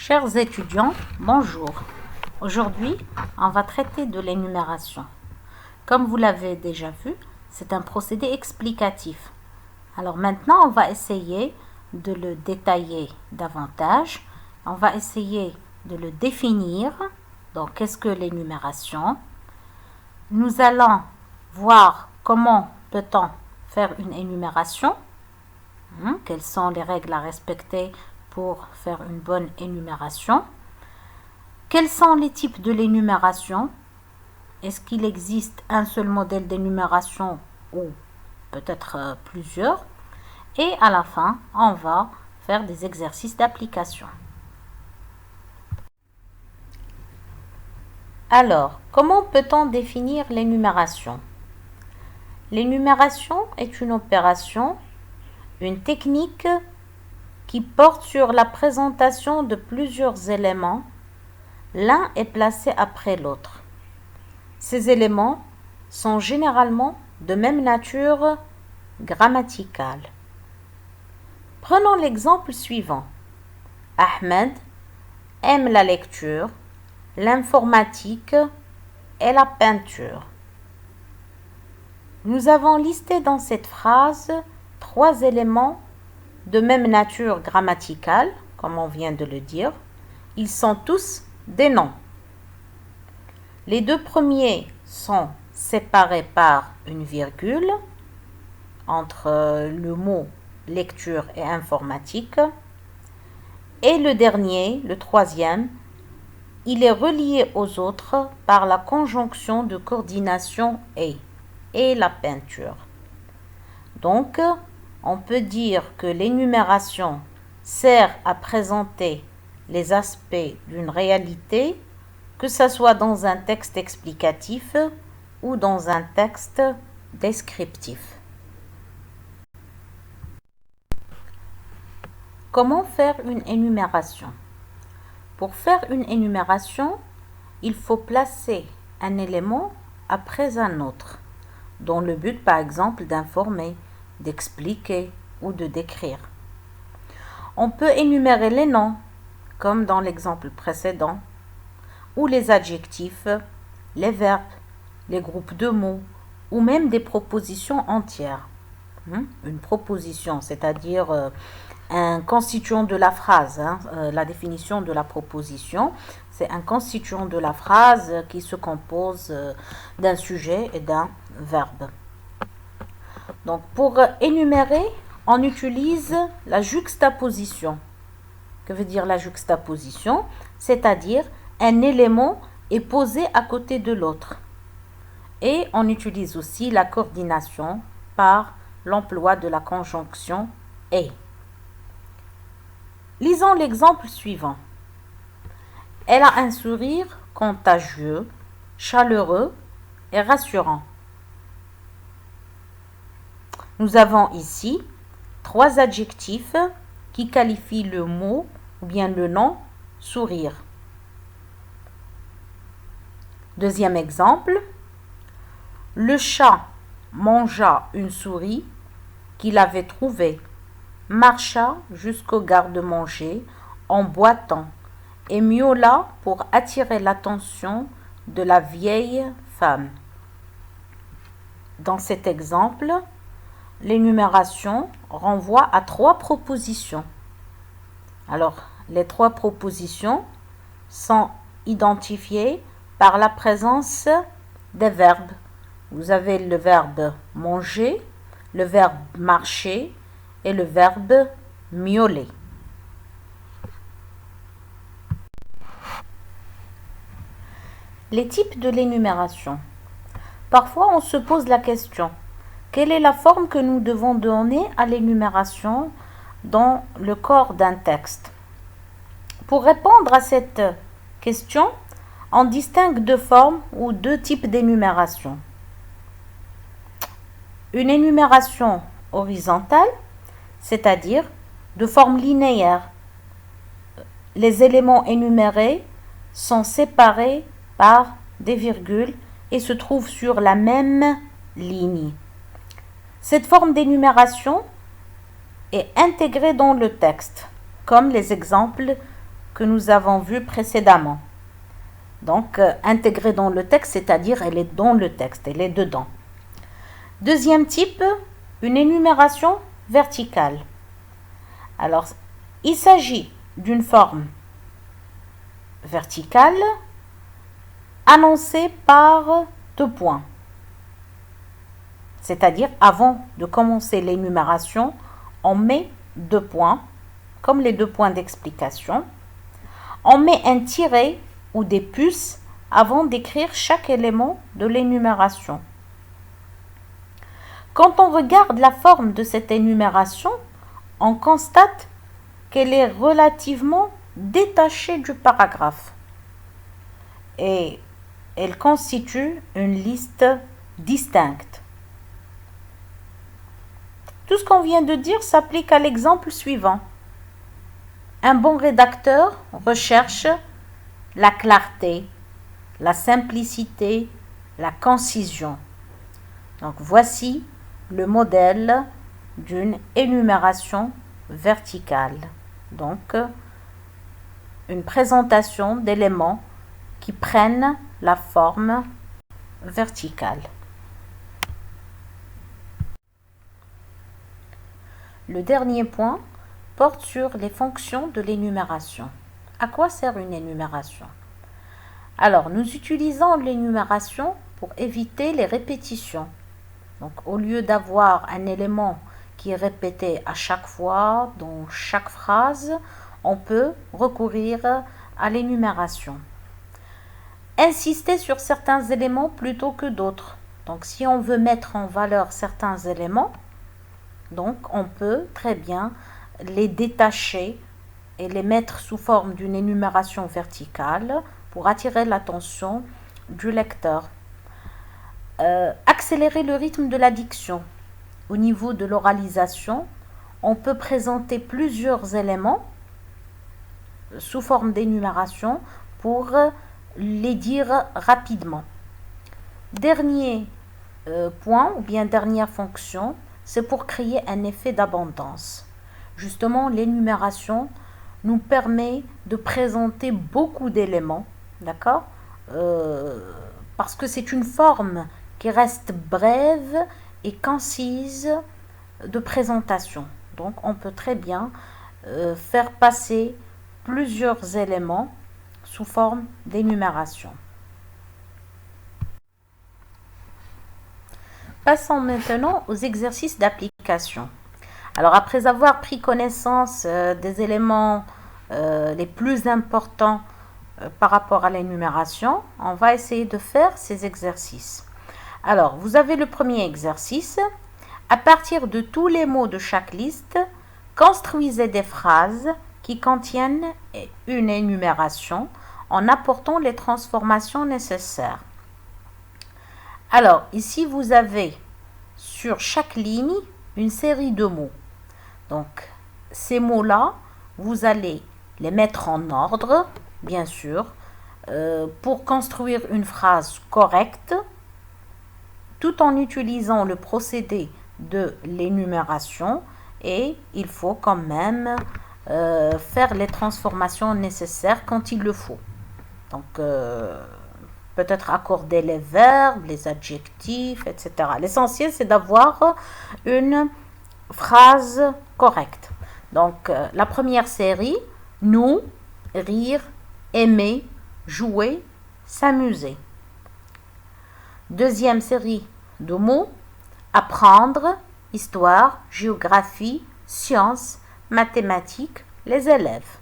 Chers étudiants, bonjour. Aujourd'hui, on va traiter de l'énumération. Comme vous l'avez déjà vu, c'est un procédé explicatif. Alors maintenant, on va essayer de le détailler davantage. On va essayer de le définir. Donc, qu'est-ce que l'énumération? Nous allons voir comment peut-on faire une énumération. Quelles sont les règles à respecter pour faire une bonne énumération? Quels sont les types de l'énumération? Est-ce qu'il existe un seul modèle d'énumération ou peut-être plusieurs? Et à la fin, on va faire des exercices d'application. Alors, comment peut-on définir l'énumération? L'énumération est une opération, une technique qui porte sur la présentation de plusieurs éléments. L'un est placé après l'autre. Ces éléments sont généralement de même nature grammaticale. Prenons l'exemple suivant. Ahmed aime la lecture, l'informatique et la peinture. Nous avons listé dans cette phrase 3 éléments de même nature grammaticale, comme on vient de le dire. Ils sont tous des noms. Les 2 premiers sont séparés par une virgule entre le mot lecture et informatique. Et le dernier, le troisième, il est relié aux autres par la conjonction de coordination et la peinture. Donc, on peut dire que l'énumération sert à présenter les aspects d'une réalité, que ce soit dans un texte explicatif ou dans un texte descriptif. Comment faire une énumération? Pour faire une énumération, il faut placer un élément après un autre, dans le but par exemple d'informer, d'expliquer ou de décrire. On peut énumérer les noms, comme dans l'exemple précédent, ou les adjectifs, les verbes, les groupes de mots, ou même des propositions entières. Une proposition, c'est-à-dire un constituant de la phrase. La définition de la proposition, c'est un constituant de la phrase qui se compose d'un sujet et d'un verbe. Donc, pour énumérer, on utilise la juxtaposition. Que veut dire la juxtaposition? C'est-à-dire, un élément est posé à côté de l'autre. Et on utilise aussi la coordination par l'emploi de la conjonction « et ». Lisons l'exemple suivant. Elle a un sourire contagieux, chaleureux et rassurant. Nous avons ici 3 adjectifs qui qualifient le mot ou bien le nom sourire. Deuxième exemple. Le chat mangea une souris qu'il avait trouvée, marcha jusqu'au garde-manger en boitant et miaula pour attirer l'attention de la vieille femme. Dans cet exemple, l'énumération renvoie à 3 propositions. Alors, les 3 propositions sont identifiées par la présence des verbes. Vous avez le verbe manger, le verbe marcher et le verbe miauler. Les types de l'énumération. Parfois, on se pose la question: quelle est la forme que nous devons donner à l'énumération dans le corps d'un texte? Pour répondre à cette question, on distingue 2 formes ou 2 types d'énumération. Une énumération horizontale, c'est-à-dire de forme linéaire. Les éléments énumérés sont séparés par des virgules et se trouvent sur la même ligne. Cette forme d'énumération est intégrée dans le texte, comme les exemples que nous avons vu précédemment. Donc, intégrée dans le texte, c'est-à-dire elle est dans le texte, elle est dedans. Deuxième type, une énumération verticale. Alors, il s'agit d'une forme verticale annoncée par 2 points. C'est-à-dire, avant de commencer l'énumération, on met 2 points, comme les 2 points d'explication. On met un tiret ou des puces avant d'écrire chaque élément de l'énumération. Quand on regarde la forme de cette énumération, on constate qu'elle est relativement détachée du paragraphe et elle constitue une liste distincte. Tout ce qu'on vient de dire s'applique à l'exemple suivant. Un bon rédacteur recherche la clarté, la simplicité, la concision. Donc voici le modèle d'une énumération verticale. Donc une présentation d'éléments qui prennent la forme verticale. Le dernier point porte sur les fonctions de l'énumération. À quoi sert une énumération? Alors, nous utilisons l'énumération pour éviter les répétitions. Donc, au lieu d'avoir un élément qui est répété à chaque fois, dans chaque phrase, on peut recourir à l'énumération. Insister sur certains éléments plutôt que d'autres. Donc, si on veut mettre en valeur certains éléments, donc on peut très bien les détacher et les mettre sous forme d'une énumération verticale pour attirer l'attention du lecteur. Accélérer le rythme de la diction. Au niveau de l'oralisation, on peut présenter plusieurs éléments sous forme d'énumération pour les dire rapidement. Dernier point ou bien dernière fonction, c'est pour créer un effet d'abondance. Justement, l'énumération nous permet de présenter beaucoup d'éléments, d'accord, parce que c'est une forme qui reste brève et concise de présentation. Donc, on peut très bien faire passer plusieurs éléments sous forme d'énumération. Passons maintenant aux exercices d'application. Alors, après avoir pris connaissance des éléments les plus importants par rapport à l'énumération, on va essayer de faire ces exercices. Alors, vous avez le premier exercice. À partir de tous les mots de chaque liste, construisez des phrases qui contiennent une énumération en apportant les transformations nécessaires. Alors, ici, vous avez sur chaque ligne une série de mots. Donc, ces mots-là, vous allez les mettre en ordre, bien sûr, pour construire une phrase correcte, tout en utilisant le procédé de l'énumération, et il faut quand même faire les transformations nécessaires quand il le faut. Donc, peut-être accorder les verbes, les adjectifs, etc. L'essentiel, c'est d'avoir une phrase correcte. Donc, la première série, nous, rire, aimer, jouer, s'amuser. Deuxième série de mots, apprendre, histoire, géographie, sciences, mathématiques, les élèves.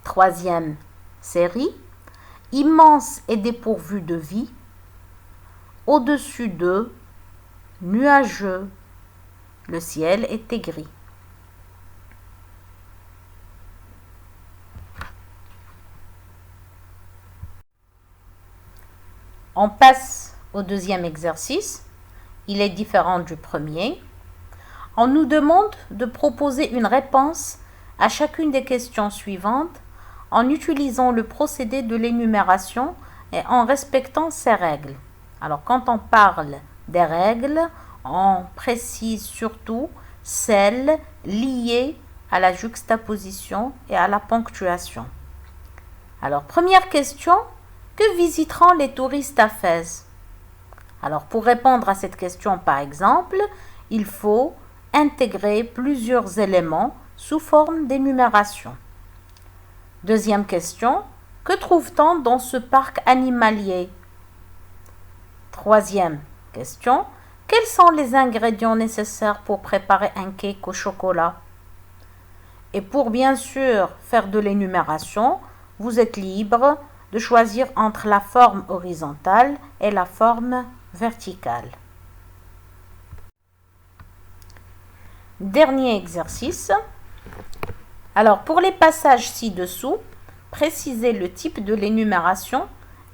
Troisième série, immense et dépourvu de vie, au-dessus d'eux, nuageux, le ciel était gris. On passe au deuxième exercice. Il est différent du premier. On nous demande de proposer une réponse à chacune des questions suivantes en utilisant le procédé de l'énumération et en respectant ses règles. Alors, quand on parle des règles, on précise surtout celles liées à la juxtaposition et à la ponctuation. Alors, première question, que visiteront les touristes à Fès? Alors, pour répondre à cette question, par exemple, il faut intégrer plusieurs éléments sous forme d'énumération. Deuxième question, que trouve-t-on dans ce parc animalier? Troisième question, quels sont les ingrédients nécessaires pour préparer un cake au chocolat? Et pour bien sûr faire de l'énumération, vous êtes libre de choisir entre la forme horizontale et la forme verticale. Dernier exercice. Alors pour les passages ci-dessous, précisez le type de l'énumération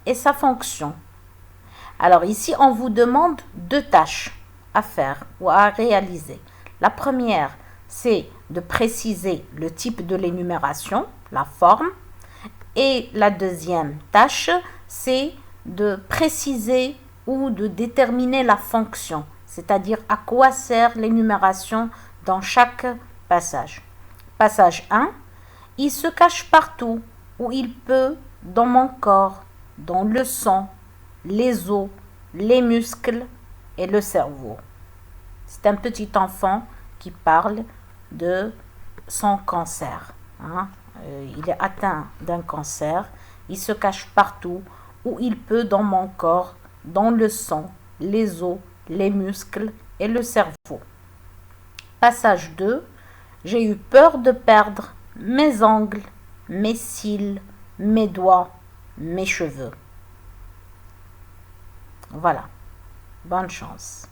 et sa fonction. Alors ici, on vous demande 2 tâches à faire ou à réaliser. La première, c'est de préciser le type de l'énumération, la forme. Et la deuxième tâche, c'est de préciser ou de déterminer la fonction, c'est-à-dire à quoi sert l'énumération dans chaque passage. Passage 1, il se cache partout où il peut dans mon corps, dans le sang, les os, les muscles et le cerveau. C'est un petit enfant qui parle de son cancer. Il est atteint d'un cancer. Il se cache partout où il peut dans mon corps, dans le sang, les os, les muscles et le cerveau. Passage 2. J'ai eu peur de perdre mes ongles, mes cils, mes doigts, mes cheveux. Voilà. Bonne chance.